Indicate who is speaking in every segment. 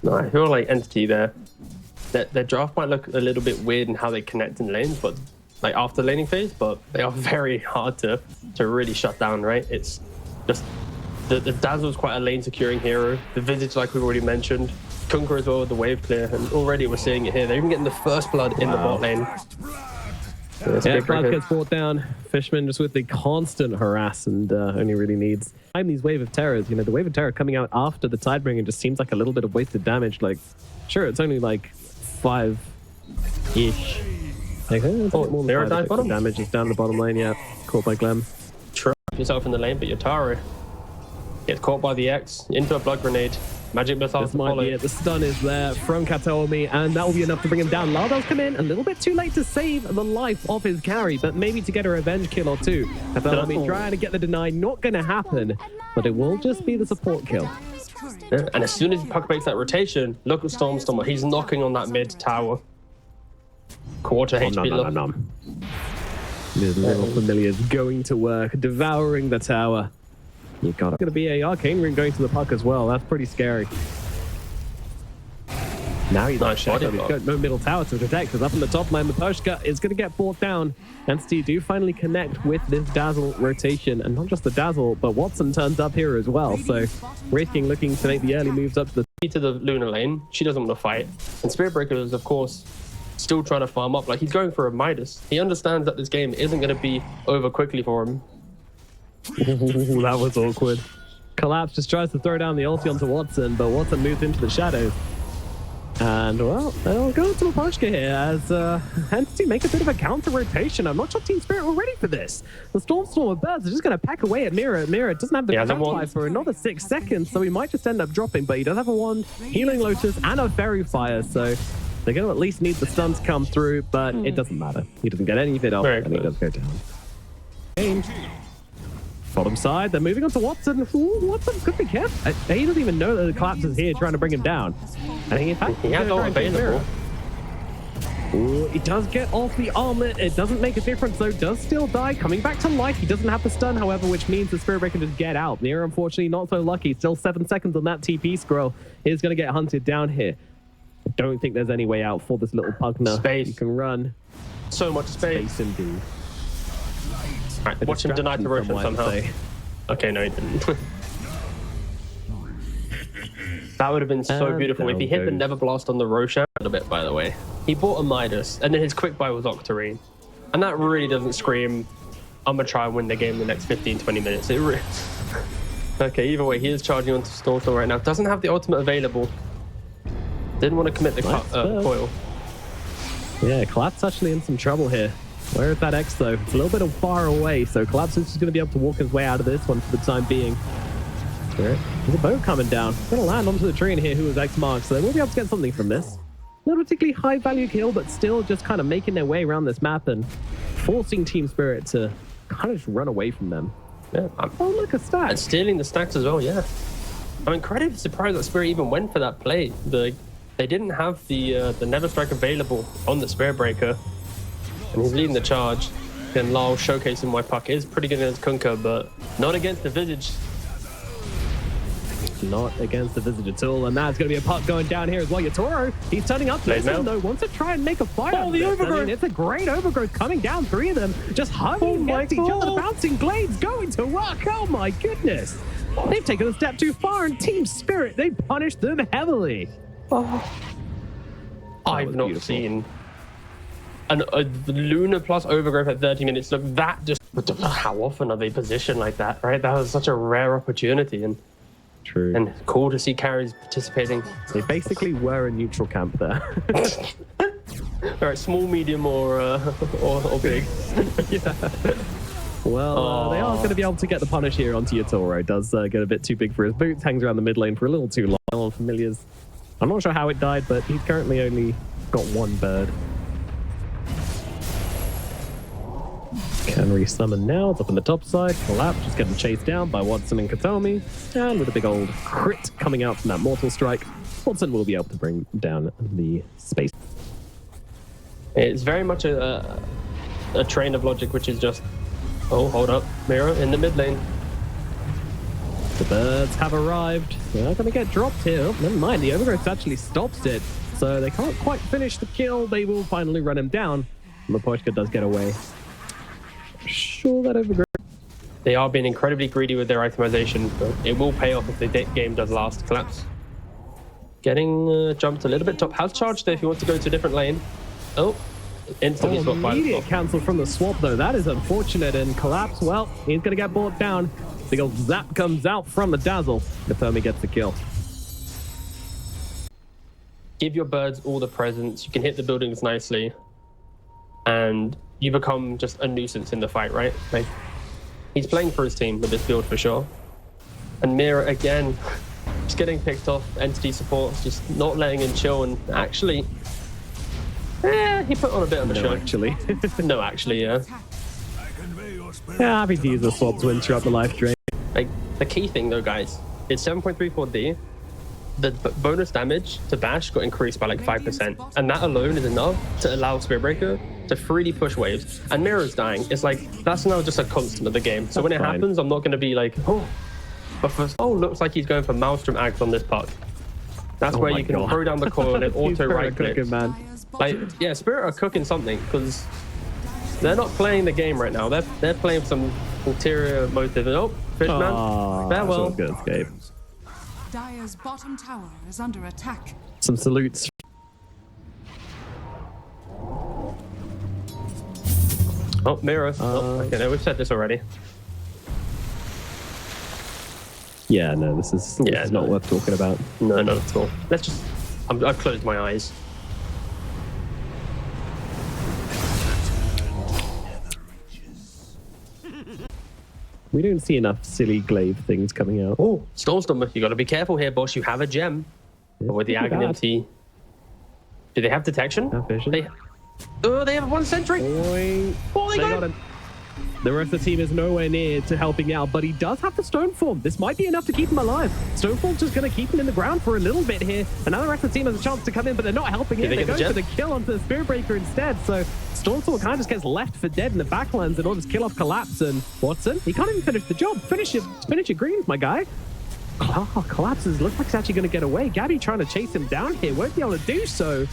Speaker 1: No, I feel like Entity there, their draft might look a little bit weird in how they connect in lanes, but like after laning phase, but they are very hard to really shut down, right? It's just the Dazzle's quite a lane securing hero. The Visage, like we've already mentioned, Kunkka as well with the wave clear, and already we're seeing it here. They're even getting the first blood in the bot lane.
Speaker 2: Yeah, Cloud gets brought down. Fishman just with the constant harass and only really needs time these Wave of Terrors. You know, the Wave of Terror coming out after the Tidebringer just seems like a little bit of wasted damage. Like, sure, it's only like 5-ish. Like, it's more than 5 damage is down the bottom lane. Yeah, caught by Glem.
Speaker 1: Trap yourself in the lane, but Yotaro gets caught by the X into a blood grenade. Magic missile to follow.
Speaker 2: Yeah, the stun is there from Kataomi, and that will be enough to bring him down. Lardell's come in a little bit too late to save the life of his carry, but maybe to get a revenge kill or two. Kataomi trying to get the deny, not going to happen, but it will just be the support kill.
Speaker 1: Yeah, and as soon as Puck makes that rotation, look at Stormstormer. He's knocking on that mid tower. Quarter HP.
Speaker 2: No. These little familiars going to work, devouring the tower. You got it. Going to be a arcane ring going to the puck as well. That's pretty scary. Now he's not shot. He's got no middle tower to protect, because up in the top line, Mapushka is going to get brought down. Entity do finally connect with this Dazzle rotation, and not just the Dazzle, but Watson turns up here as well. So Risking looking to make the early moves up to
Speaker 1: the Luna lane. She doesn't want to fight, and Spiritbreaker is of course still trying to farm up. Like, he's going for a Midas. He understands that this game isn't going to be over quickly for him.
Speaker 2: Ooh, that was awkward. Collapse just tries to throw down the ulti onto Watson, but Watson moves into the shadows. And, well, they'll go to Mapushka here as Entity make a bit of a counter rotation. I'm not sure Team Spirit were ready for this. The Stormstormer Birds are just going to pack away at Mira. Mira doesn't have the counter for another 6 seconds, so he might just end up dropping, but he does have a wand, Healing Lotus, and a Fairy Fire, so they're going to at least need the stun to come through, but it doesn't matter. He doesn't get any of it off, and he does go down. Bottom side, they're moving on to Watson. Ooh, Watson could be kept. He doesn't even know that the Collapse is here trying to bring him down. I think in fact,
Speaker 1: he has all available.
Speaker 2: Ooh, he does get off the armlet. It doesn't make a difference though. Does still die. Coming back to life. He doesn't have the stun, however, which means the Spiritbreaker can just get out. Nero, unfortunately, not so lucky. Still 7 seconds on that TP scroll. He's going to get hunted down here. I don't think there's any way out for this little Pugner.
Speaker 1: Space.
Speaker 2: You can run.
Speaker 1: So much space.
Speaker 2: Space indeed.
Speaker 1: Right, watch him deny the Roshan somehow. Okay, no, he didn't. That would have been so beautiful if he hit the Never Blast on the Roshan a bit, by the way. He bought a Midas, and then his quick buy was Octarine. And that really doesn't scream, I'm going to try and win the game in the next 15-20 minutes. It really... Okay, either way, he is charging onto Stormstorm right now. Doesn't have the ultimate available. Didn't want to commit the coil.
Speaker 2: Yeah, Collapse actually in some trouble here. Where is that X though? It's a little bit far away, so Collapse is just going to be able to walk his way out of this one for the time being. There's a boat coming down. Going to land onto the tree in here who is X marked, so they will be able to get something from this. Not a particularly high value kill, but still just kind of making their way around this map and forcing Team Spirit to kind of just run away from them.
Speaker 1: Yeah,
Speaker 2: oh, look, a stack.
Speaker 1: And stealing the stacks as well, yeah. I'm incredibly surprised that Spirit even went for that play. They didn't have the Never Strike available on the Spiritbreaker. And he's leading the charge. And Lyle showcasing why Puck is pretty good against Kunkka, but not against the Visage.
Speaker 2: Not against the Visage at all. And that's going to be a Puck going down here as well. Yotaro, he's turning up to this one, though. Wants to try and make a fight out of this.
Speaker 1: Overgrowth.
Speaker 2: I mean, it's a great overgrowth coming down. 3 of them just hugging against each other. The bouncing blades going to work. Oh my goodness. They've taken a step too far, and Team Spirit, they punished them heavily.
Speaker 1: I've not seen a Luna plus overgrowth at 30 minutes. Look, that just... How often are they positioned like that, right? That was such a rare opportunity. And
Speaker 2: true.
Speaker 1: And cool to see carries participating.
Speaker 2: They basically were a neutral camp there.
Speaker 1: All right, small, medium, or big.
Speaker 2: Yeah. Well, they are going to be able to get the punish here onto Yotaro. Does get a bit too big for his boots. Hangs around the mid lane for a little too long. On Familiars. I'm not sure how it died, but he's currently only got 1 bird. Can resummon now. It's up on the top side. Collapse just getting chased down by Watson and Katomi. And with a big old crit coming out from that Mortal Strike, Watson will be able to bring down the space.
Speaker 1: It's very much a train of logic, which is just, oh, hold up, Mira in the mid lane.
Speaker 2: The birds have arrived. They're not going to get dropped here. Oh, never mind, the overgrowth actually stops it. So they can't quite finish the kill. They will finally run him down. And Mapochka does get away. Sure, that overgrowth.
Speaker 1: They are being incredibly greedy with their itemization, but it will pay off if the game does last. Collapse. Getting jumped a little bit top. Has charged there if you want to go to a different lane. Oh, instantly swapped by the
Speaker 2: immediate cancel from the swap, though. That is unfortunate. And Collapse, well, he's going to get brought down. Big old zap comes out from the Dazzle. Napomi gets the kill.
Speaker 1: Give your birds all the presents. You can hit the buildings nicely. And you become just a nuisance in the fight, right? Like, he's playing for his team with this build for sure. And Mira, again, just getting picked off. Entity support, just not letting him chill. And actually, he put on a bit of a show.
Speaker 2: Actually.
Speaker 1: No, actually, yeah.
Speaker 2: Yeah, happy to use the swap to interrupt the life drain.
Speaker 1: Like, the key thing, though, guys, it's 7.34D. The bonus damage to bash got increased by like 5%, and that alone is enough to allow Spiritbreaker to freely push waves. And Mira's dying. It's like, that's now just a constant of the game. So when it happens, I'm not going to be like, oh. But first, looks like he's going for Maelstrom Axe on this puck. That's where you can throw down the coil and auto right click. Like, yeah, Spirit are cooking something, because they're not playing the game right now. They're playing some ulterior motive. Oh, Fishman, farewell.
Speaker 2: Good escape.
Speaker 3: Dire's bottom tower is under attack.
Speaker 2: Some salutes.
Speaker 1: Oh, Mira. Okay, no, we've said this already.
Speaker 2: Yeah, no, this is not worth talking about.
Speaker 1: No, not at all. Let's just... I've closed my eyes.
Speaker 2: We don't see enough silly glaive things coming out.
Speaker 1: Oh, Stormstormer, you got to be careful here, boss. You have a gem. But with the Aghanim, do they have detection? They have one sentry.
Speaker 2: They got him. The rest of the team is nowhere near to helping out, but he does have the Stoneform. This might be enough to keep him alive. Stoneform's just going to keep him in the ground for a little bit here. And now the rest of the team has a chance to come in, but they're not helping him. They're going for the kill onto the Spiritbreaker instead. So Stormstorm kind of just gets left for dead in the backlands in order to kill off Collapse. And Watson, he can't even finish the job. Finish your greens, my guy. Oh, Collapses looks like he's actually going to get away. Gabby trying to chase him down here. Won't be able to do so.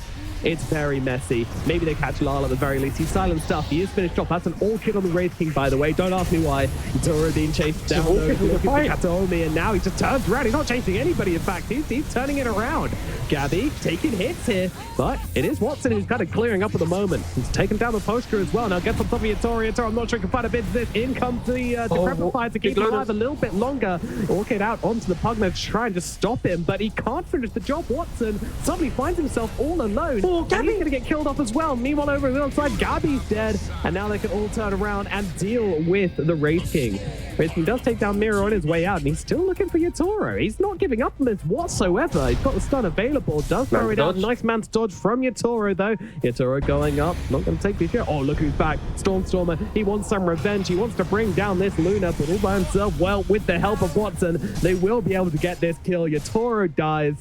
Speaker 2: It's very messy. Maybe they catch Lal at the very least. He's silent stuff. He is finished off. That's an all-kit on the Wraith King, by the way. Don't ask me why. Dora being chased down. Looking for Kataomi, and now he just turns around. He's not chasing anybody, in fact. He's turning it around. Gabby taking hits here, but it is Watson who's kind of clearing up at the moment. He's taken down the poster as well. Now gets on top of Yatori. I'm not sure he can find a bit of this. In comes the Decrepify to keep him alive a little bit longer. All-kit out onto the Pugna to try and just stop him, but he can't finish the job. Watson suddenly finds himself all alone. Gabby's going to get killed off as well. Meanwhile, over on the other side, Gabby's dead. And now they can all turn around and deal with the Wraith King. Wraith King does take down Mira on his way out, and he's still looking for Yatoro. He's not giving up on this whatsoever. He's got the stun available. Does throw it out. Nice man's dodge from Yatoro, though. Yatoro going up. Not going to take the share. Oh, look who's back. Stormstormer. He wants some revenge. He wants to bring down this Luna, but all by himself. Well, with the help of Watson, they will be able to get this kill. Yatoro dies.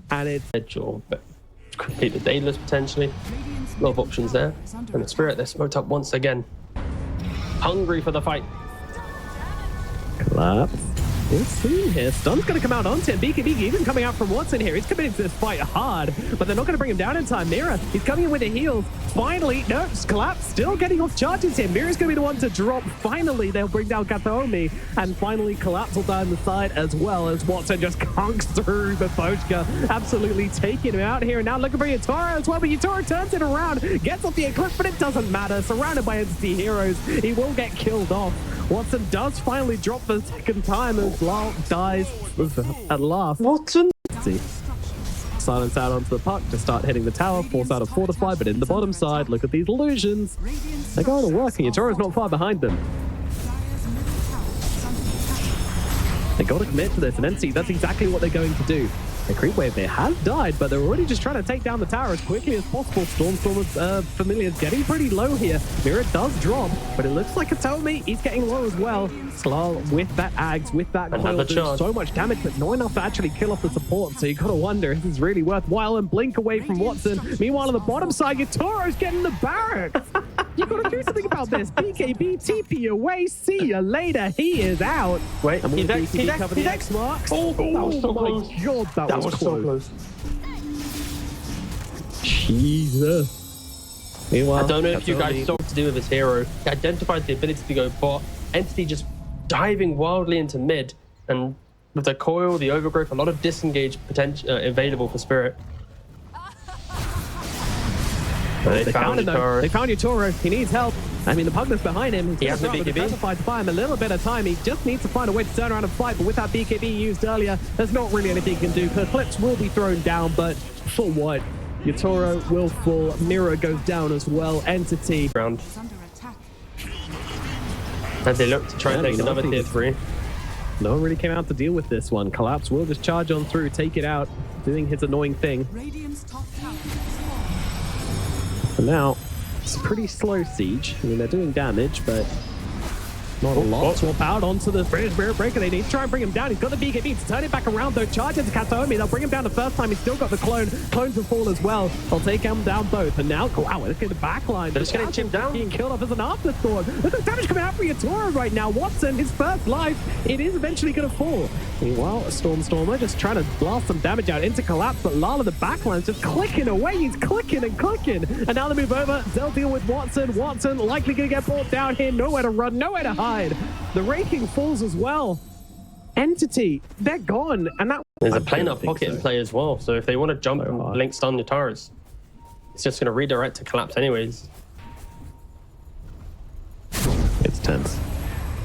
Speaker 2: And it's...
Speaker 1: completely dangerous potentially. A lot of options there. And the Spirit, they're smoked up once again. Hungry for the fight.
Speaker 2: Collapse. We'll see here. Stun's going to come out onto him. Beaky even coming out from Watson here. He's committing to this fight hard, but they're not going to bring him down in time. Mira, he's coming in with the heals. Finally, no, Collapse still getting off charges here. Mira's going to be the one to drop. Finally, they'll bring down Kataomi, and finally, Collapse will die on the side as well as Watson just conks through the Pochka, absolutely taking him out here. And now looking for Yatoro as well, but Yatoro turns it around, gets off the Eclipse, but it doesn't matter. Surrounded by entity heroes, he will get killed off. Watson does finally drop the second time as Lal dies at last.
Speaker 1: Watson!
Speaker 2: See. Silence out onto the puck to start hitting the tower. Force out of Fortify, but in the bottom side, look at these illusions. They're going to work, and Yatoro's not far behind them. They got to commit to this, and NC, that's exactly what they're going to do. The creep wave there has died, but they're already just trying to take down the tower as quickly as possible. Stormstormer's familiar is getting pretty low here. Mira does drop, but it looks like Kataomi, he's getting low as well. Slal with that Ags, with that coil, doing so much damage, but not enough to actually kill off the support. So you got to wonder if this is really worthwhile. And blink away from Watson. Meanwhile, on the bottom side, Yatoro's getting the barracks. You gotta do something about this. BKB, TP away. See you later. He is out.
Speaker 1: Wait,
Speaker 2: And will
Speaker 1: he's
Speaker 2: the
Speaker 1: X,
Speaker 2: BKB
Speaker 1: he's X,
Speaker 2: cover
Speaker 1: he's
Speaker 2: the
Speaker 1: X.
Speaker 2: X marks?
Speaker 1: Oh, that was so close.
Speaker 2: My God, that was
Speaker 1: so close.
Speaker 2: Jesus. Meanwhile,
Speaker 1: I don't know if you
Speaker 2: Katami-
Speaker 1: guys saw what to do with his hero. He identifies the ability to go bot. Entity just diving wildly into mid, and with the coil, the overgrowth, a lot of disengage potential available for Spirit. They found
Speaker 2: him, though.
Speaker 1: Toro.
Speaker 2: They found Toro. He needs help. I mean, the Pugna's behind him.
Speaker 1: He has the BKB.
Speaker 2: Fight to buy him a little bit of time. He just needs to find a way to turn around and fight. But with that BKB used earlier, there's not really anything he can do. Clips will be thrown down, but for what? Yatoro will fall. Mirror goes down as well. Entity.
Speaker 1: Round.
Speaker 3: Is under attack.
Speaker 1: As they look to try and
Speaker 2: Yeah,
Speaker 1: take
Speaker 2: I mean,
Speaker 1: another
Speaker 2: I think
Speaker 1: tier 3.
Speaker 2: No one really came out to deal with this one. Collapse will just charge on through, take it out, doing his annoying thing.
Speaker 3: Radiant's top tower has fallen.
Speaker 2: For now, it's a pretty slow siege. I mean, they're doing damage, but not a lot. Swap out onto the Spirit Breaker. They need to try and bring him down. He's got the BKB to turn it back around, though. Charge into Kataomi. They'll bring him down the first time. He's still got the clone. Clones will fall as well. They'll take him down both. And now, wow, look at the backline.
Speaker 1: They're just getting chipped down.
Speaker 2: Being killed off as an afterthought. Look at the damage coming out for Yatoro right now. Watson, his first life, it is eventually going to fall. Meanwhile, Stormer just trying to blast some damage out into Collapse, but Lala, the backline's just clicking away. He's clicking and clicking. And now they move over. They'll deal with Watson. Watson likely going to get brought down here. Nowhere to run, nowhere to hide. The raking falls as well. Entity, they're gone. And that
Speaker 1: There's a planar pocket in play as well, so if they want to jump and blink stun the towers, it's just going to redirect to Collapse anyways.
Speaker 2: It's tense.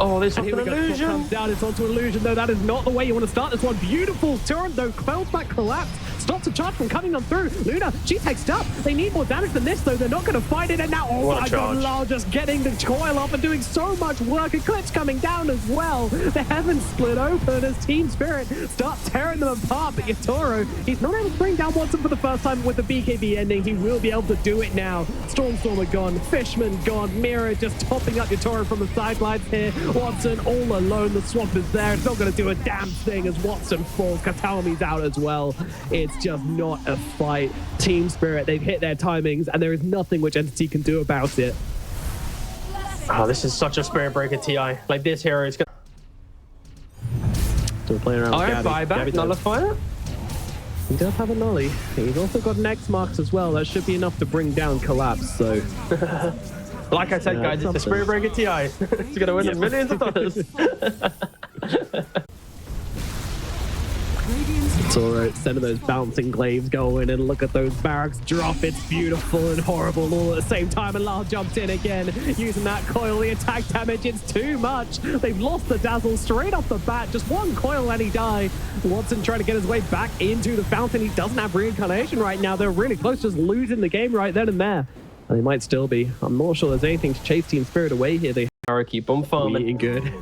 Speaker 1: Oh, this is
Speaker 2: And
Speaker 1: an
Speaker 2: here we go. Swap
Speaker 1: illusion.
Speaker 2: comes down. It's onto illusion, though. That is not the way you want to start this one. Beautiful turn, though. Fails that Collapse. Stops the charge from coming on through. Luna, she takes up. They need more damage than this, though. They're not going to fight it. And now, oh
Speaker 1: What a
Speaker 2: my God,
Speaker 1: charge.
Speaker 2: Lau just getting the coil off and doing so much work. Eclipse coming down as well. The heavens split open as Team Spirit start tearing them apart. But Yatoro, he's not able to bring down Watson for the first time with the BKB ending. He will be able to do it now. Stormer gone. Fishman gone. Mirror just topping up Yatoro from the sidelines here. Watson all alone. The swamp is there. It's not going to do a damn thing as Watson falls. Katami's out as well. It's just not a fight. Team Spirit, they've hit their timings, and there is nothing which Entity can do about it.
Speaker 1: Oh, this is such a Spirit Breaker TI. Like, this hero is going
Speaker 2: So we're playing around
Speaker 1: to...
Speaker 2: with
Speaker 1: Alright,
Speaker 2: Gabby.
Speaker 1: buyback,
Speaker 2: Gabby does.
Speaker 1: nullifier.
Speaker 2: He does have a nully. He's also got Next marks as well. That should be enough to bring down Collapse, so...
Speaker 1: Like I said,
Speaker 2: Yeah,
Speaker 1: guys, it's a
Speaker 2: something.
Speaker 1: Spirit Breaker TI. It's going to win us millions of dollars.
Speaker 3: Radiant's
Speaker 2: It's alright, sending those bouncing glaives going, and look at those barracks drop. It's beautiful and horrible all at the same time, and Lyle jumps in again, using that coil. The attack damage, it's too much. They've lost the dazzle straight off the bat. Just one coil and he died. Watson trying to get his way back into the fountain. He doesn't have reincarnation right now. They're really close, just losing the game right then and there. And they might still be. I'm not sure there's anything to chase Team Spirit away here. They
Speaker 1: Alright, keep on
Speaker 2: are
Speaker 1: farming.
Speaker 2: eating good.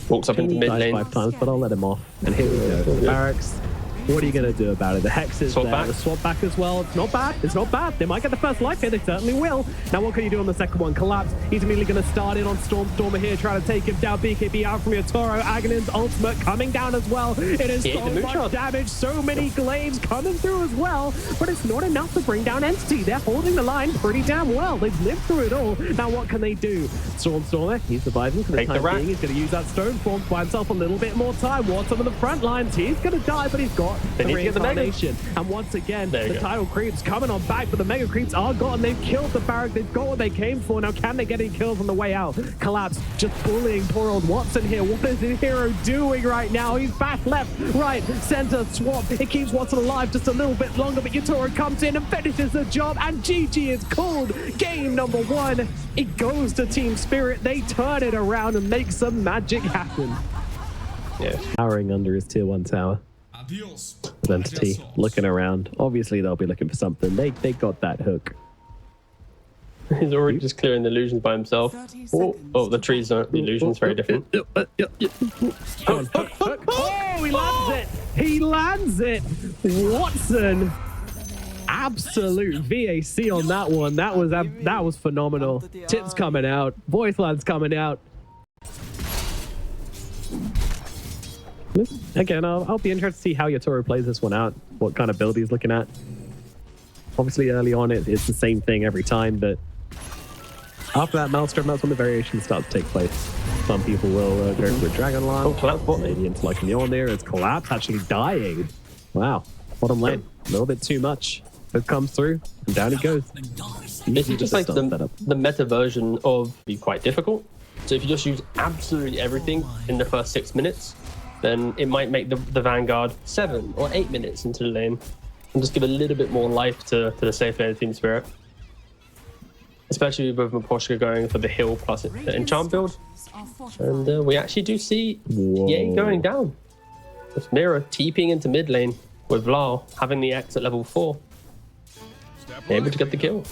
Speaker 1: Walks up into
Speaker 2: He
Speaker 1: mid
Speaker 2: died
Speaker 1: lane.
Speaker 2: 5 times, but I'll let him off. And here we go. The barracks. What are you going to do about it? The Hex is
Speaker 1: Swap
Speaker 2: there.
Speaker 1: back.
Speaker 2: The swap back as well. It's not bad. It's not bad. They might get the first life here. They certainly will. Now, what can you do on the second one? Collapse. He's immediately going to start in on Stormer here, trying to take him down. BKB out from Yatoro. Aghanin's ultimate coming down as well. It is
Speaker 1: He ate
Speaker 2: so
Speaker 1: the
Speaker 2: much
Speaker 1: moonshot.
Speaker 2: damage. So many glaives coming through as well. But it's not enough to bring down Entity. They're holding the line pretty damn well. They've lived through it all. Now, what can they do? Stormer, he's surviving for the
Speaker 1: Take the
Speaker 2: time
Speaker 1: rat.
Speaker 2: being. He's going to use that stone form to buy himself a little bit more time. Watson on the front lines. He's going to die, but he's got
Speaker 1: They
Speaker 2: the
Speaker 1: need to get the Mega.
Speaker 2: reincarnation. And once again,
Speaker 1: There you
Speaker 2: the
Speaker 1: go.
Speaker 2: tidal creeps coming on back, but the mega creeps are gone. They've killed the barrack. They've got what they came for. Now, can they get any kills on the way out? Collapse, just bullying poor old Watson here. What is the hero doing right now? He's back, left, right, center, swap. It keeps Watson alive just a little bit longer, but Yatoro comes in and finishes the job, and GG is called. Game number 1. It goes to Team Spirit. They turn it around and make some magic happen.
Speaker 1: Yeah.
Speaker 2: Towering under his tier 1 tower.
Speaker 4: Adios.
Speaker 2: With Entity looking around. Obviously, they'll be looking for something. They got that hook.
Speaker 1: He's already just clearing the illusions by himself.
Speaker 3: 30
Speaker 1: Oh,
Speaker 3: seconds.
Speaker 1: oh, the trees aren't. The illusion's very different.
Speaker 2: Go on, hook, hook. Oh, he lands it. He lands it. Watson. Absolute VAC on that one. That was phenomenal. Tips coming out. Voice lines coming out. Again, I'll be interested to see how Yatoro plays this one out. What kind of build he's looking at. Obviously, early on, it's the same thing every time, but after that Maelstrom, that's when the variations start to take place. Some people will go for a Dragon Lance.
Speaker 1: Collapse bot lane.
Speaker 2: Maybe into like Mjolnir. It's Collapse actually dying. Wow. Bottom lane. A little bit too much. It comes through, and down he goes.
Speaker 1: This is just like the meta version of be quite difficult. So if you just use absolutely everything in the first 6 minutes, then it might make the Vanguard 7 or 8 minutes into the lane and just give a little bit more life to the safe lane Team Spirit. Especially with Miposhka going for the heal plus the enchant build. And we actually do see Yay going down. With Mira TPing into mid lane with Vlar having the X at level 4. Able to get the kill.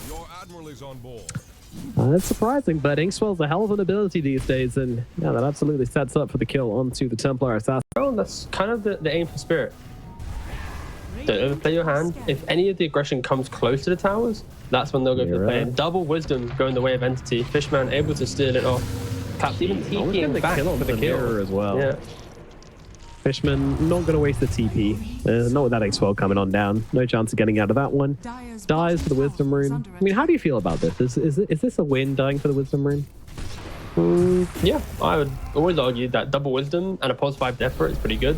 Speaker 2: That's surprising, but Inkswell's a hell of an ability these days, and yeah, that absolutely sets up for the kill onto the Templar Assassin.
Speaker 1: Oh, that's kind of the aim for Spirit. Don't overplay your hand. If any of the aggression comes close to the towers, that's when they'll go for the play. And double wisdom going the way of Entity. Fishman able to steal it off. Perhaps even TPing back for the kill
Speaker 2: as well.
Speaker 1: Yeah.
Speaker 2: Fishman not going to waste the TP. Not with that Inkswell coming on down. No chance of getting out of that one. Dies for the Wisdom Rune. I mean, how do you feel about this? Is this a win, dying for the Wisdom Rune?
Speaker 1: Yeah, I would always argue that double wisdom and a +5 death rate is pretty good.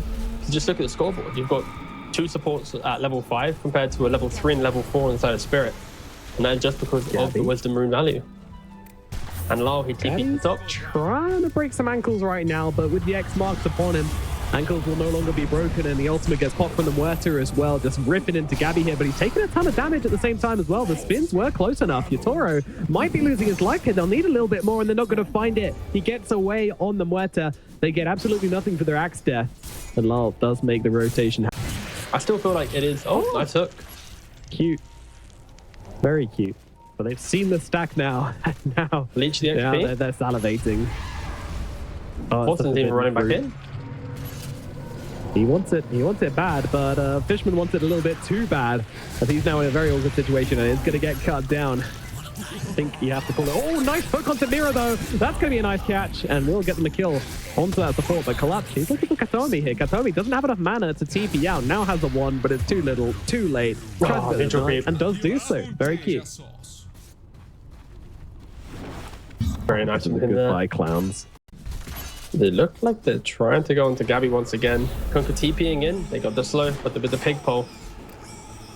Speaker 1: Just look at the scoreboard. You've got 2 supports at level 5 compared to a level 3 and level 4 inside of Spirit. And that's just because of the Wisdom Rune value. And Lyle, he TP'd the top.
Speaker 2: Trying to break some ankles right now, but with the X marks upon him, ankles will no longer be broken, and the ultimate gets popped from the Muerta as well, just ripping into Gabby here, but he's taking a ton of damage at the same time as well. The spins were close enough. Yatoro might be losing his life here. They'll need a little bit more, and they're not going to find it. He gets away on the Muerta. They get absolutely nothing for their axe death, and Lyle does make the rotation happen.
Speaker 1: I still feel like it is. Oh, nice hook.
Speaker 2: Cute. Very cute. But they've seen the stack now. Now
Speaker 1: Leech the XP.
Speaker 2: Now they're salivating.
Speaker 1: Watson's even running back in.
Speaker 2: He wants it bad, but Fishman wants it a little bit too bad, as he's now in a very awkward situation and is going to get cut down. I think you have to call it. Oh, nice hook onto Mira though. That's going to be a nice catch, and we'll get them a kill onto that support. But Collapse, he's looking for Katomi here. Katomi doesn't have enough mana to TP out. Now has a 1, but it's too little, too late. And does do so. Very cute.
Speaker 1: Very nice.
Speaker 2: Goodbye, clowns.
Speaker 1: They look like they're trying to go into Gabby once again. Kunkka TPing in. They got the slow, but with the pig pole.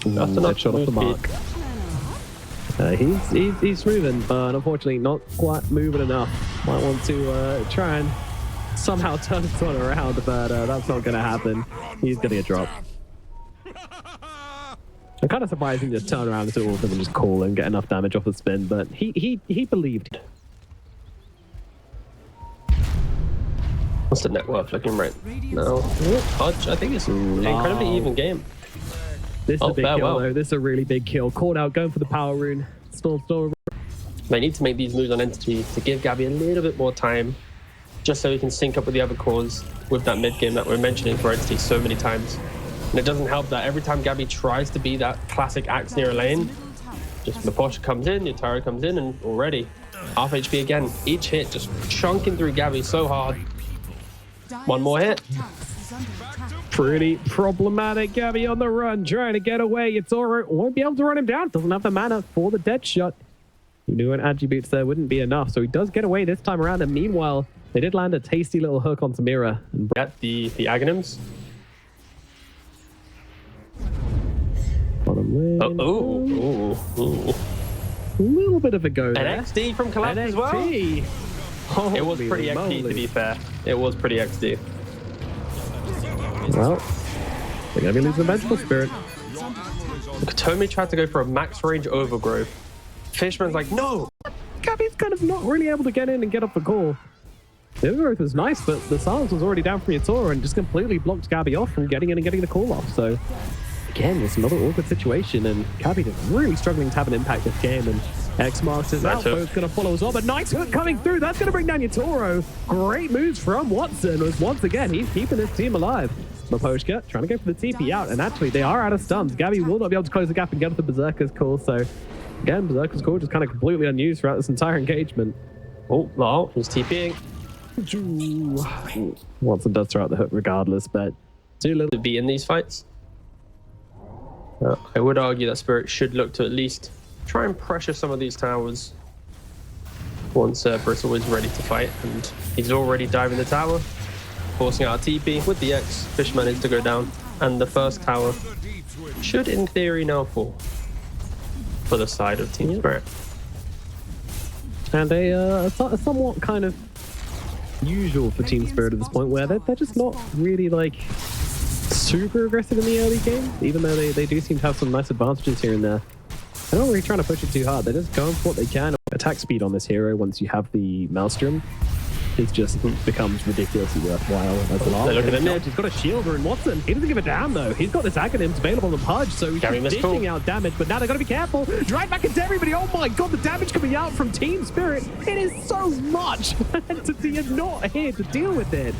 Speaker 1: That's enough
Speaker 2: shot off the mark. He's moving, but unfortunately not quite moving enough. Might want to try and somehow turn this one around, but that's not going to happen. He's going to get dropped. I'm kind of surprised he just turn around into all of them and just call and get enough damage off the spin, but he believed.
Speaker 1: What's the net worth looking right now? I think it's an incredibly even game.
Speaker 2: This is a big kill, though. This is a really big kill. Called out, going for the power rune. Storm.
Speaker 1: They need to make these moves on Entity to give Gabby a little bit more time, just so he can sync up with the other cores with that mid game that we're mentioning for Entity so many times. And it doesn't help that every time Gabby tries to be that classic axe near a lane, just the Porsche comes in, your Tara comes in, and already half HP again. Each hit just chunking through Gabby so hard. One more hit.
Speaker 2: Pretty problematic. Gabby on the run, trying to get away. Yatoro won't be able to run him down. Doesn't have the mana for the dead shot. Doing attributes there wouldn't be enough, so he does get away this time around. And meanwhile, they did land a tasty little hook on Samira.
Speaker 1: At the Aghanims.
Speaker 2: Bottom lane. A little bit of a go there.
Speaker 1: An XD from Collapse as well. It was pretty XD, to be fair. It was pretty XD.
Speaker 2: Well, they're going to be losing Vengeful Spirit.
Speaker 1: Katomi tried to go for a max range overgrowth. Fishman's like, no!
Speaker 2: Gabby's kind of not really able to get in and get up the call. The overgrowth was nice, but the silence was already down from Yatoro and just completely blocked Gabby off from getting in and getting the call off. So, again, it's another awkward situation, and Gabby is really struggling to have an impact this game. And X-Marks is out, both going to follow as well, but nice hook coming through. That's going to bring down Yatoro. Great moves from Watson, as once again, he's keeping his team alive. Miposhka trying to go for the TP out, and actually they are out of stuns. Gabby will not be able to close the gap and get up the Berserker's call, so again, Berserker's call just kind of completely unused throughout this entire engagement.
Speaker 1: Oh, no, he's TPing.
Speaker 2: Watson does throw out the hook regardless, but too little
Speaker 1: to be in these fights. I would argue that Spirit should look to at least try and pressure some of these towers once Bristle is ready to fight, and he's already diving the tower, forcing out a TP with the X. Fishman is to go down, and the first tower should in theory now fall for the side of Team Spirit.
Speaker 2: And a somewhat kind of usual for Team Spirit at this point, where they're just not really like super aggressive in the early game, even though they do seem to have some nice advantages here and there. They're not really trying to push it too hard. They're just going for what they can. Attack speed on this hero, once you have the Maelstrom, it just becomes ridiculously worthwhile as well.
Speaker 1: Look at him.
Speaker 2: He's got a shielder in Watson. He doesn't give a damn though. He's got his Aghanim's available on the Pudge, so he's dishing out damage, but now they've got to be careful. Right back into everybody. Oh my god, the damage coming out from Team Spirit. It is so much. Entity is not here to deal with it.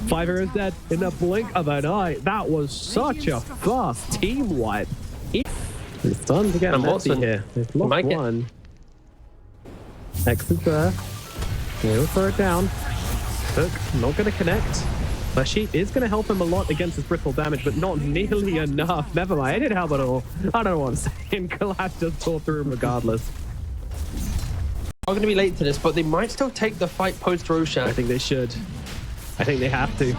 Speaker 2: 5 heroes dead in the blink of an eye. That was such a fast team wipe. It's starting to get messy here. They've lost one. X is there. He'll throw it down. Hook, not going to connect. But Sheep is going to help him a lot against his bristle damage, but not nearly enough. Never mind, it didn't help at all. I don't know what I'm saying. Collapse just tore through him regardless.
Speaker 1: I'm going to be late to this, but they might still take the fight post Roshan.
Speaker 2: I think they should. I think they have to.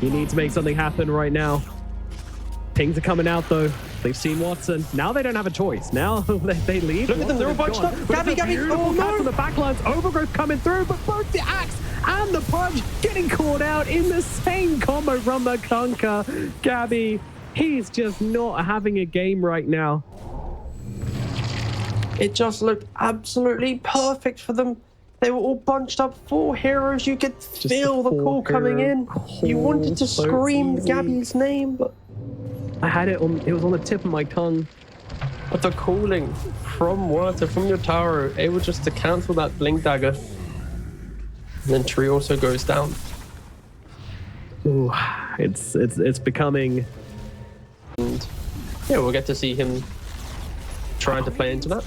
Speaker 2: You need to make something happen right now. Pings are coming out though. They've seen Watson. Now they don't have a choice. Now they leave.
Speaker 1: Look at them, they're all bunched up. Gabby!
Speaker 2: Oh no! From the backlines, Overgrowth coming through, but both the Axe and the Pudge getting caught out in the same combo from the Conquer. Gabby, he's just not having a game right now.
Speaker 1: It just looked absolutely perfect for them. They were all bunched up, 4 heroes. You could feel the call coming in. You wanted to scream Gabby's name, but
Speaker 2: I had it on. It was on the tip of my tongue.
Speaker 1: But the calling from Water, from your tower, able just to cancel that blink dagger. And then Tree also goes down.
Speaker 2: Ooh, it's becoming.
Speaker 1: And yeah, we'll get to see him trying to play into that.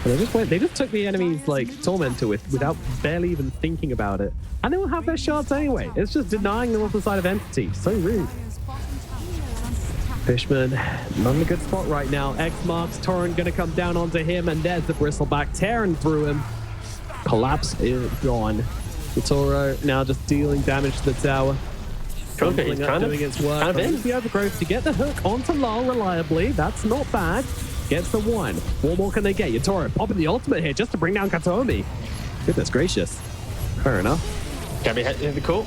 Speaker 2: And they just took the enemy's like Tormentor without barely even thinking about it. And they will have their shards anyway. It's just denying them off the side of Entity. So rude. Fishman, not in a good spot right now. X marks, Torrent gonna come down onto him, and there's the Bristleback tearing through him. Collapse is gone. The Toro now just dealing damage to the tower.
Speaker 1: Okay, he's kind of
Speaker 2: doing its work. There's the Overgrowth to get the hook onto Lal reliably. That's not bad. Gets the 1. What more can they get? Yatoro popping the ultimate here just to bring down Katomi. Goodness gracious. Fair enough.
Speaker 1: Gabby hit the call.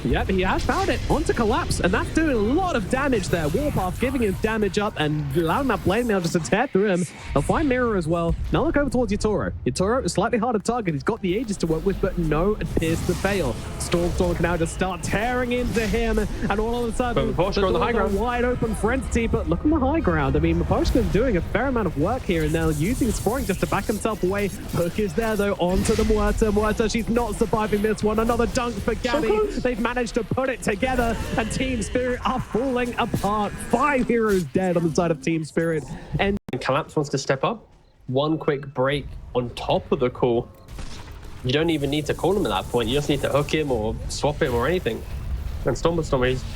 Speaker 2: Yep, he has found it. Onto Collapse, and that's doing a lot of damage there. Warpath giving his damage up and allowing that blade now just to tear through him. They'll find Mirror as well. Now look over towards Yatoro. Yatoro is slightly harder to target. He's got the Aegis to work with, but no, it appears to fail. Storm can now just start tearing into him, and all of a sudden,
Speaker 1: the on the high ground,
Speaker 2: wide open for Entity, but look on the high ground. I mean, Maposhka's doing a fair amount of work here, and now using Sporing just to back himself away. Hook is there, though, onto the Muerta. Muerta, she's not surviving this one. Another dunk for Gabby. They've managed to put it together, and Team Spirit are falling apart. 5 heroes dead on the side of Team Spirit. And
Speaker 1: Collapse wants to step up. One quick break on top of the call. You don't even need to call him at that point. You just need to hook him or swap him or anything. And Stormer,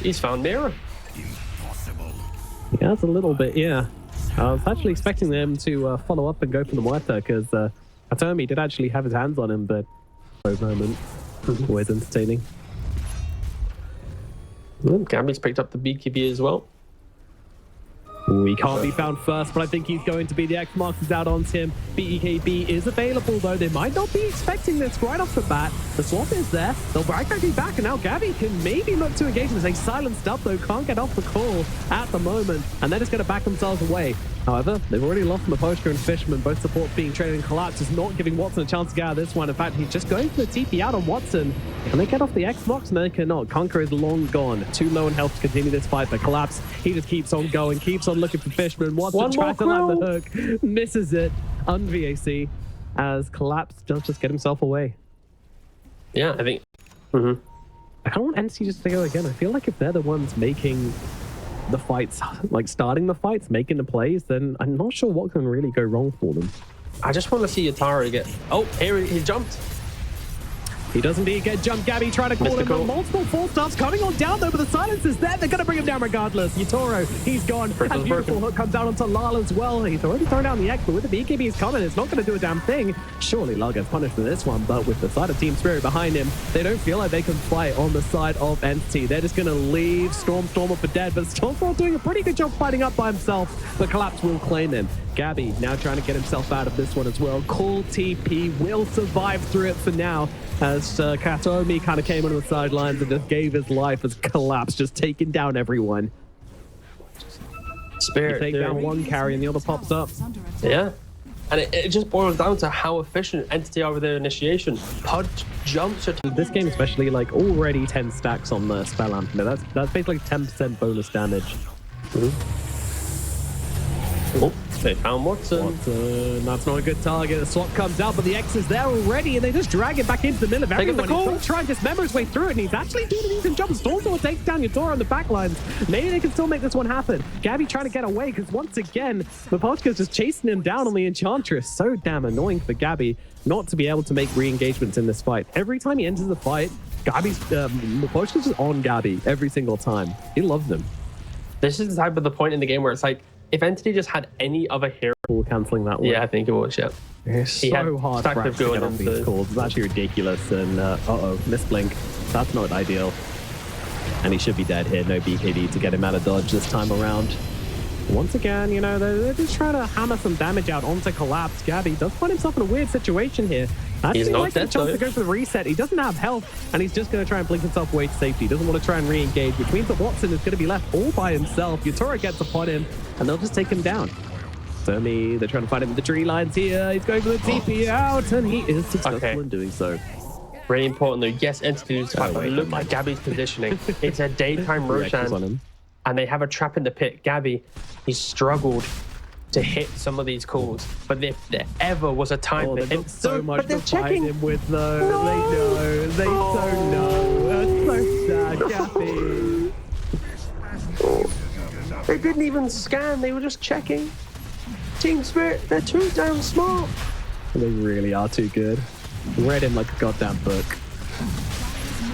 Speaker 1: he's found Mirror.
Speaker 2: Yeah, that's a little bit, yeah. I was actually expecting them to follow up and go for the Muerta, because Atomi did actually have his hands on him, but for a moment, always entertaining.
Speaker 1: Gabby's picked up the BKB as well.
Speaker 2: He can't be found first, but I think he's going to be. The X marks is out on him. BKB is available, though. They might not be expecting this right off the bat. The swap is there. They'll back back, and now Gabby can maybe look to engage him. They silenced up, though. Can't get off the call at the moment, and they're just going to back themselves away. However, they've already lost Maposhka and Fishman. Both supports being traded, and Collapse is not giving Watson a chance to get out of this one. In fact, he's just going for the TP out on Watson. Can they get off the Xbox? No, they cannot. Conquer is long gone. Too low in health to continue this fight, but Collapse, he just keeps on going, keeps on looking for Fishman. Watson tries to land the hook, misses it on VAC as Collapse does just get himself away.
Speaker 1: Yeah, I think.
Speaker 2: I don't want NC just to go again. I feel like if they're the ones making the fights, like starting the fights, making the plays, then I'm not sure what can really go wrong for them.
Speaker 1: I just want to see Yatara get... Oh, here he jumped.
Speaker 2: He does indeed get jumped. Gabby trying to call him.
Speaker 1: Mystical.
Speaker 2: Multiple 4-stars coming on down though, but the silence is there. They're going to bring him down regardless. Yatoro, he's gone.
Speaker 1: Crystal's
Speaker 2: And beautiful
Speaker 1: broken.
Speaker 2: hook comes out onto Lal as well. He's already thrown down the X, but with the BKBs coming, it's not going to do a damn thing. Surely Lal gets punished for this one, but with the side of Team Spirit behind him, they don't feel like they can fight on the side of Entity. They're just going to leave Stormstormer for dead, but Stormstormer doing a pretty good job fighting up by himself, but Collapse will claim him. Gabby now trying to get himself out of this one as well. Cool TP will survive through it for now, as Katomi kind of came onto the sidelines and just gave his life as Collapse just taking down everyone.
Speaker 1: Spirit.
Speaker 2: You take
Speaker 1: dude.
Speaker 2: down one carry and the other pops up.
Speaker 1: Yeah. And it just boils down to how efficient Entity are with their initiation. Pod jumps are
Speaker 2: This game especially, like, already 10 stacks on the spell amp. No, that's basically 10% bonus damage.
Speaker 1: Oh, they found Watson.
Speaker 2: That's not a good target. The swap comes out, but the X is there already, and they just drag it back into the middle of
Speaker 1: Take
Speaker 2: everyone.
Speaker 1: the call.
Speaker 2: He's going to try and dismember his way through it, and he's actually doing a decent job. Stormstorm takes down Yatoro on the back lines. Maybe they can still make this one happen. Gabby trying to get away, because once again, Mapotka's just chasing him down on the Enchantress. So damn annoying for Gabby not to be able to make re-engagements in this fight. Every time he enters the fight, Mapotka's just on Gabby every single time. He loves them.
Speaker 1: This is the type of the point in the game where it's like, if Entity just had any other hero.
Speaker 2: Canceling that one.
Speaker 1: Yeah, I think it was, yeah.
Speaker 2: It's
Speaker 1: He had
Speaker 2: so hard
Speaker 1: stacked
Speaker 2: for
Speaker 1: of
Speaker 2: Axe to
Speaker 1: good
Speaker 2: get off
Speaker 1: into-
Speaker 2: these calls. It's actually ridiculous. And uh-oh, misblink. That's not ideal. And he should be dead here. No BKB to get him out of dodge this time around. Once again, you know, they're just trying to hammer some damage out onto Collapse. Gabby does find himself in a weird situation here.
Speaker 1: He's not
Speaker 2: likes the
Speaker 1: dead,
Speaker 2: chance
Speaker 1: though.
Speaker 2: to go for the reset. He doesn't have health, and he's just going to try and blink himself away to safety. He doesn't want to try and re-engage, which means that Watson is going to be left all by himself. Yatoro gets upon him, and they'll just take him down. Certainly, they're trying to fight him with the tree lines here. He's going for the TP out, and he is successful in doing so.
Speaker 1: Really important though. Yes, Entity lose fight, but
Speaker 2: wait,
Speaker 1: look
Speaker 2: never
Speaker 1: at Gabby's positioning. It's a daytime
Speaker 2: The X is on
Speaker 1: Roshan,
Speaker 2: him.
Speaker 1: and they have a trap in the pit. Gabby, he's struggled to hit some of these calls, but if there ever was a time
Speaker 2: Oh,
Speaker 1: for
Speaker 2: they've
Speaker 1: him,
Speaker 2: got so much
Speaker 1: but they're
Speaker 2: to fight
Speaker 1: checking.
Speaker 2: him with, though.
Speaker 1: No.
Speaker 2: They know. They don't know. That's so sad, Gabby.
Speaker 1: They didn't even scan. They were just checking. Team Spirit, they're too damn smart.
Speaker 2: They really are too good. Read him like a goddamn book.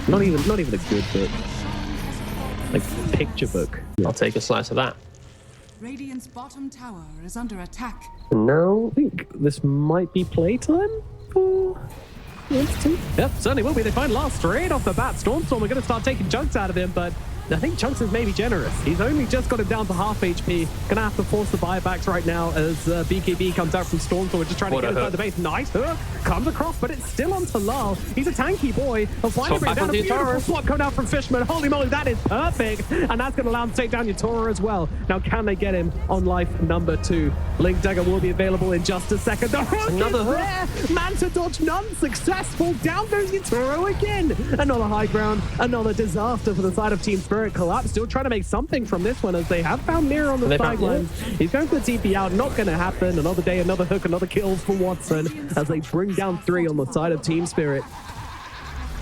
Speaker 2: Not even a good book. Like picture book.
Speaker 1: I'll take a slice of that.
Speaker 3: Radiant's bottom tower is under attack.
Speaker 1: No.
Speaker 2: I think this might be playtime for Entity. Yep, certainly will be. They find last straight off the bat. Stormstorm are going to start taking chunks out of him, but I think Chunks is maybe generous. He's only just got him down to half HP. Gonna have to force the buybacks right now as BKB comes out from Stormstorm, just trying to
Speaker 1: What
Speaker 2: get
Speaker 1: a
Speaker 2: inside
Speaker 1: hook.
Speaker 2: the base. Nice hook. Comes across, but it's still onto Lal. He's a tanky boy. A flying
Speaker 1: Swap
Speaker 2: bring
Speaker 1: back
Speaker 2: down a
Speaker 1: onto
Speaker 2: beautiful
Speaker 1: Yatoro.
Speaker 2: swap coming out from Fishman. Holy moly, that is perfect. And that's gonna allow him to take down Yatoro as well. Now, can they get him on life number 2? Link Dagger will be available in just a second. The hook
Speaker 1: Another
Speaker 2: is
Speaker 1: hook.
Speaker 2: there. Man to dodge, none successful. Down goes Yatoro again. Another high ground, another disaster for the side of Team Spirit. Collapse still trying to make something from this one as they have found Mira on the
Speaker 1: They found
Speaker 2: sidelines. He's going for the TP out, not going to happen. Another day, another hook, another kills for Watson as they bring down 3 on the side of Team Spirit.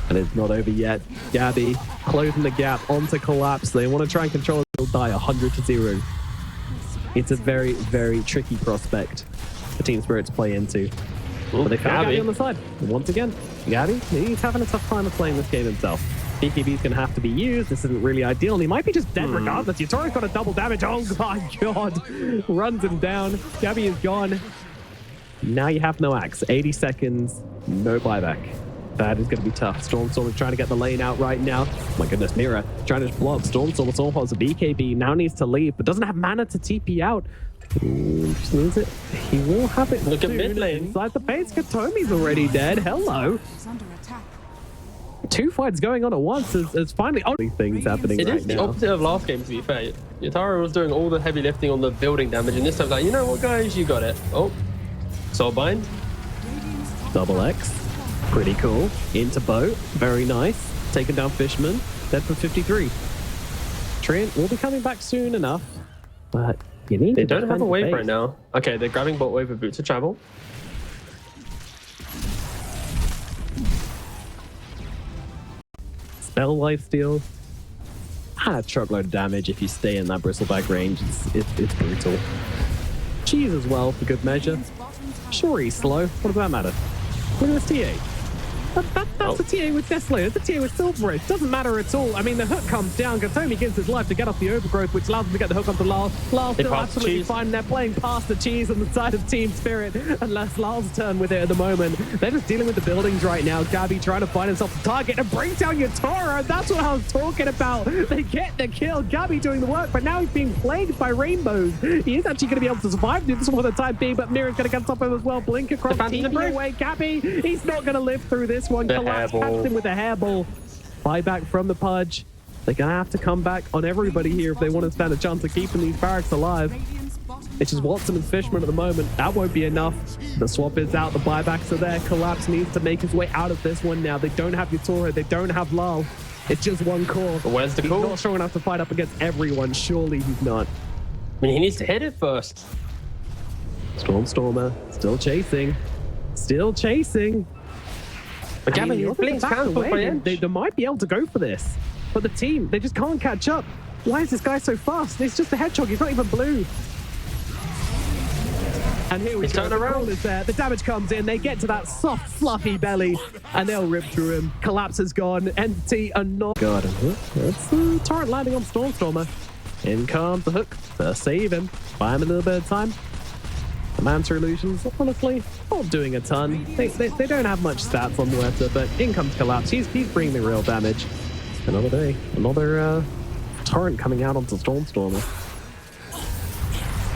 Speaker 2: And it's not over yet. Gabby closing the gap onto Collapse. They want to try and control it. They'll die 100-0. It's a very, very tricky prospect for Team Spirit to play into. But they found Gabby on the side. And once again, Gabby, he's having a tough time of playing this game himself. BKB's going to have to be used. This isn't really ideal, and he might be just dead regardless. Yatoro's got a double damage. Oh, my God. Runs him down. Gabby is gone. Now you have no axe. 80 seconds, no buyback. That is going to be tough. Stormstorm is trying to get the lane out right now. My goodness, Mira trying to just block. Stormstorm also has a BKB. Now needs to leave, but doesn't have mana to TP out. Just needs it. He will have it.
Speaker 1: Look at
Speaker 2: soon.
Speaker 1: mid lane.
Speaker 2: Inside the base, Katomi's already dead. Hello.
Speaker 3: Is under attack.
Speaker 2: 2 fights going on at once. There's finally only things happening
Speaker 1: It
Speaker 2: right
Speaker 1: is the
Speaker 2: now.
Speaker 1: opposite of last game, to be fair. Yatoro was doing all the heavy lifting on the building damage, and this time, like, you know what, guys, you got it. Oh, Soulbind.
Speaker 2: Double X. Pretty cool. Into boat. Very nice. Taking down Fishman. Dead for 53. Trent will be coming back soon enough, but you need
Speaker 1: They
Speaker 2: to
Speaker 1: don't have
Speaker 2: defend
Speaker 1: a
Speaker 2: the
Speaker 1: wave
Speaker 2: base.
Speaker 1: right now. Okay, they're grabbing bot wave with boots of travel.
Speaker 2: Spell lifesteal. A truckload of damage if you stay in that bristleback range. It's brutal. Cheese as well for good measure.
Speaker 3: Radiant's bottom tower
Speaker 2: Sure, he's slow. What does that matter? Look at this TA. That's a TA with Desolator, it's a TA with Silver Edge. Doesn't matter at all. I mean, the hook comes down. Katomi gives his life to get off the overgrowth, which allows him to get the hook onto Lyle. Lyle's still absolutely fine. They're playing past the cheese on the side of Team Spirit, unless Lyle's turn with it at the moment. They're just dealing with the buildings right now. Gabby trying to find himself a target and bring down Yatoro. That's what I was talking about. They get the kill. Gabby doing the work, but now he's being plagued by rainbows. He is actually going to be able to survive this one for the time being, but Mira's going to get on top of him as well. Blink across, TP away. Gabby, he's not going to live through this one. Collapse taps him with a hairball. Buyback from the Pudge. They're going to have to come back on everybody here if they want to stand a chance of keeping these barracks alive. It's just Watson and Fishman at the moment. That won't be enough. The swap is out. The buybacks are there. Collapse needs to make his way out of this one now. They don't have Yatoro. They don't have Lal. It's just one core.
Speaker 1: But where's the core?
Speaker 2: He's not strong enough to fight up against everyone. Surely he's not.
Speaker 1: I mean, he needs to hit it first.
Speaker 2: Stormer still chasing. Still chasing.
Speaker 1: But Gavin, your blink's cancelled by Inch.
Speaker 2: They might be able to go for this. But the team, they just can't catch up. Why is this guy so fast? It's just a hedgehog. He's not even blue. And here we go. The roll is there. The damage comes in. They get to that soft, fluffy belly, and they'll rip through him. Collapse is gone. Entity are not. God, it's the turret landing on Stormer. In comes the hook to save him. Buy him a little bit of time. The Manta illusions, honestly, not doing a ton. They don't have much stats on Muerta, but in comes Collapse. He's bringing the real damage. Another day, another torrent coming out onto Stormer.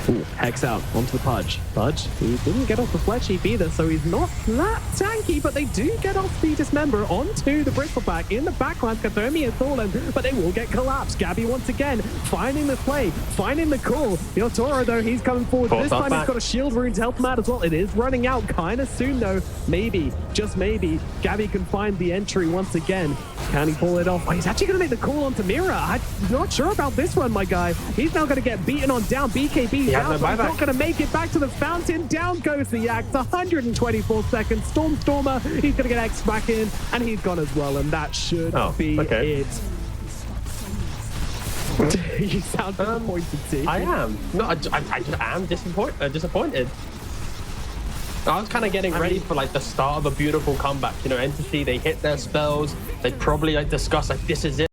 Speaker 2: Ooh, Hex out onto the Pudge. Pudge, he didn't get off the Fletch Heap either, so he's not that tanky, but they do get off the Dismember onto the Bristleback. In the background, Katomi has fallen, but they will get collapsed. Gabby once again, finding the play, finding the call. Yotaro, though, he's coming forward. This time he's got a shield rune to help him out as well. It is running out kind of soon, though. Maybe, just maybe, Gabby can find the entry once again. Can he pull it off? Oh, he's actually going to make the call onto Mira. I'm not sure about this one, my guy. He's now going to get beaten on down. BKB down, but he's not going to make it back to the fountain. Down goes the Axe. 124 seconds. Stormer, he's going to get X back in, and he's gone as well, and that should be it. You sound disappointed, T.
Speaker 1: I am. No, I just am disappointed. I was kind of getting ready for like the start of a beautiful comeback. You know, Entity, they hit their spells. They probably like discuss like, this is it.